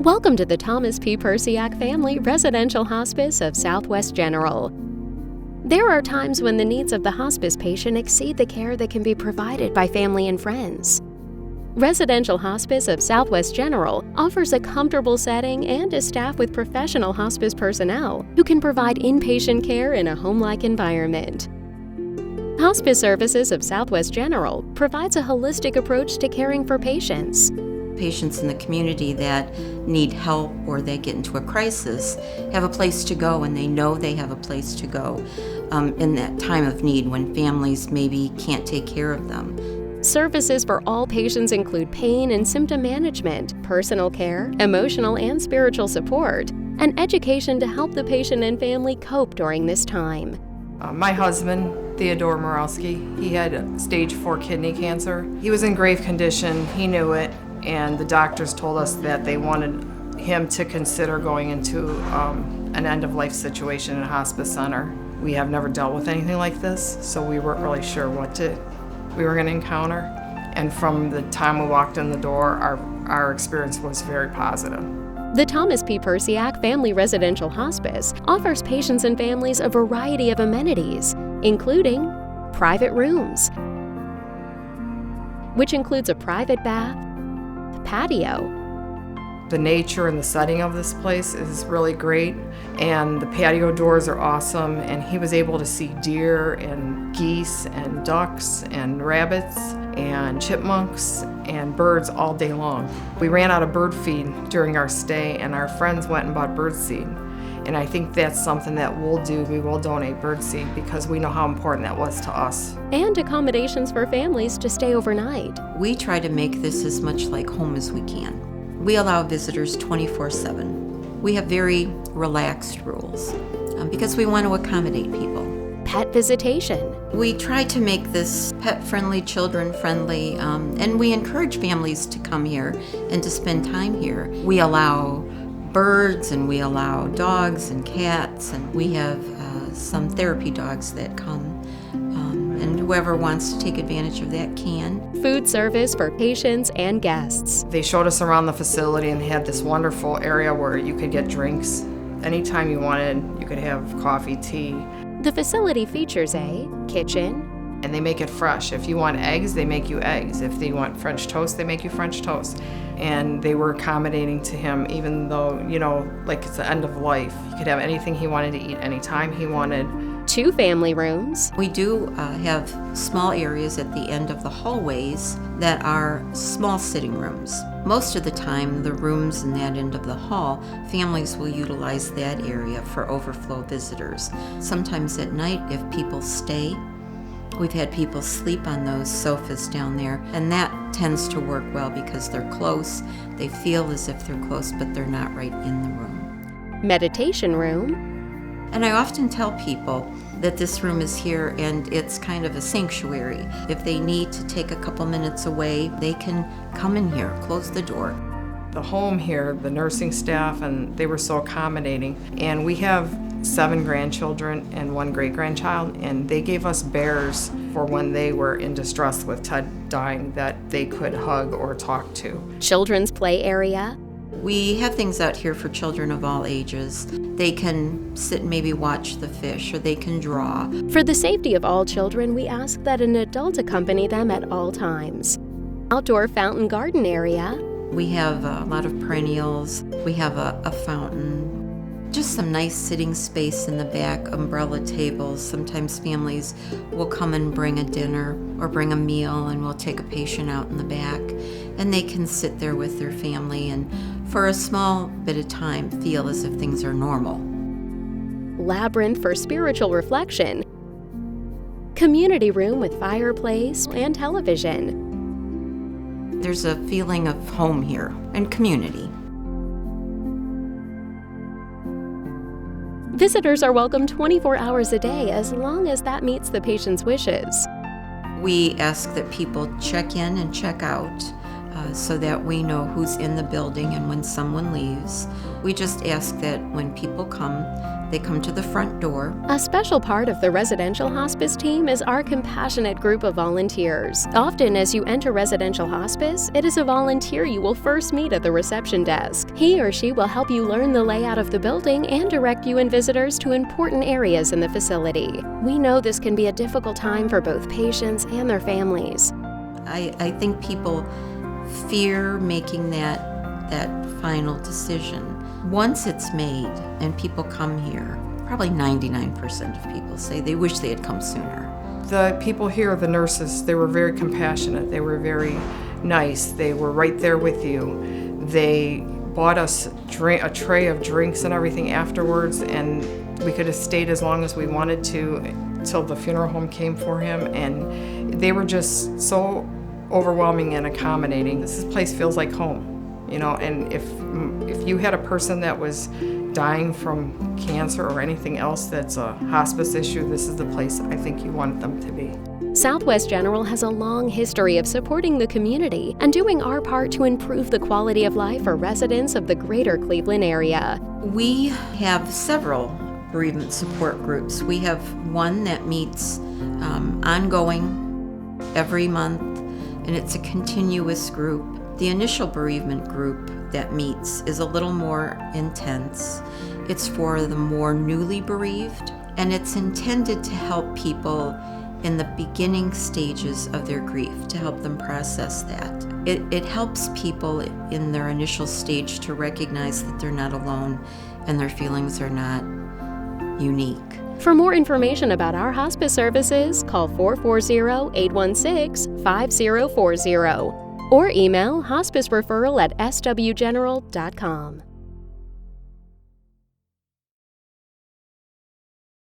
Welcome to the Thomas P. Perciak Family Residential Hospice of Southwest General. There are times when the needs of the hospice patient exceed the care that can be provided by family and friends. Residential Hospice of Southwest General offers a comfortable setting and is staffed with professional hospice personnel who can provide inpatient care in a home-like environment. Hospice Services of Southwest General provides a holistic approach to caring for patients. Patients in the community that need help or they get into a crisis have a place to go, and they know they have a place to go in that time of need when families maybe can't take care of them. Services for all patients include pain and symptom management, personal care, emotional and spiritual support, and education to help the patient and family cope during this time. My husband, Theodore Morowski, he had stage 4 kidney cancer. He was in grave condition, he knew it, and the doctors told us that they wanted him to consider going into an end-of-life situation in a hospice center. We have never dealt with anything like this, so we weren't really sure what we were going to encounter. And from the time we walked in the door, our experience was very positive. The Thomas P. Perciak Family Residential Hospice offers patients and families a variety of amenities, including private rooms, which includes a private bath, patio. The nature and the setting of this place is really great, and the patio doors are awesome, and he was able to see deer and geese and ducks and rabbits and chipmunks and birds all day long. We ran out of bird feed during our stay, and our friends went and bought bird seed. And I think that's something that we'll do. We will donate bird seed because we know how important that was to us. And accommodations for families to stay overnight. We try to make this as much like home as we can. We allow visitors 24/7. We have very relaxed rules because we want to accommodate people. Pet visitation. We try to make this pet-friendly, children-friendly, and we encourage families to come here and to spend time here. We allow birds, and we allow dogs and cats, and we have some therapy dogs that come, and whoever wants to take advantage of that can. Food service for patients and guests. They showed us around the facility and had this wonderful area where you could get drinks. Anytime you wanted, you could have coffee, tea. The facility features a kitchen, and they make it fresh. If you want eggs, they make you eggs. If they want French toast, they make you French toast. And they were accommodating to him, even though, like it's the end of life. He could have anything he wanted to eat anytime he wanted. 2 family rooms. We do have small areas at the end of the hallways that are small sitting rooms. Most of the time, the rooms in that end of the hall, families will utilize that area for overflow visitors. Sometimes at night, if people stay, we've had people sleep on those sofas down there, and that tends to work well because they're close. They feel as if they're close, but they're not right in the room. Meditation room. And I often tell people that this room is here and it's kind of a sanctuary. If they need to take a couple minutes away, they can come in here, close the door. The home here, the nursing staff, and they were so accommodating. And we have 7 grandchildren and 1 great-grandchild, and they gave us bears for when they were in distress with Ted dying that they could hug or talk to. Children's play area. We have things out here for children of all ages. They can sit and maybe watch the fish, or they can draw. For the safety of all children, we ask that an adult accompany them at all times. Outdoor fountain garden area. We have a lot of perennials. We have a fountain. Just some nice sitting space in the back, umbrella tables. Sometimes families will come and bring a dinner or bring a meal, and we'll take a patient out in the back, and they can sit there with their family and for a small bit of time feel as if things are normal. Labyrinth for spiritual reflection. Community room with fireplace and television. There's a feeling of home here and community. Visitors are welcome 24 hours a day as long as that meets the patient's wishes. We ask that people check in and check out so that we know who's in the building and when someone leaves. We just ask that when people come, they come to the front door. A special part of the residential hospice team is our compassionate group of volunteers. Often as you enter residential hospice, it is a volunteer you will first meet at the reception desk. He or she will help you learn the layout of the building and direct you and visitors to important areas in the facility. We know this can be a difficult time for both patients and their families. I think people fear making that final decision. Once it's made and people come here, probably 99% of people say they wish they had come sooner. The people here, the nurses, they were very compassionate. They were very nice. They were right there with you. They bought us a tray of drinks and everything afterwards, and we could have stayed as long as we wanted to till the funeral home came for him, and they were just so overwhelming and accommodating. This place feels like home. And if you had a person that was dying from cancer or anything else that's a hospice issue, this is the place I think you want them to be. Southwest General has a long history of supporting the community and doing our part to improve the quality of life for residents of the greater Cleveland area. We have several bereavement support groups. We have one that meets ongoing every month, and it's a continuous group. The initial bereavement group that meets is a little more intense. It's for the more newly bereaved, and it's intended to help people in the beginning stages of their grief, to help them process that. It helps people in their initial stage to recognize that they're not alone and their feelings are not unique. For more information about our hospice services, call 440-816-5040 or email hospicereferral@swgeneral.com.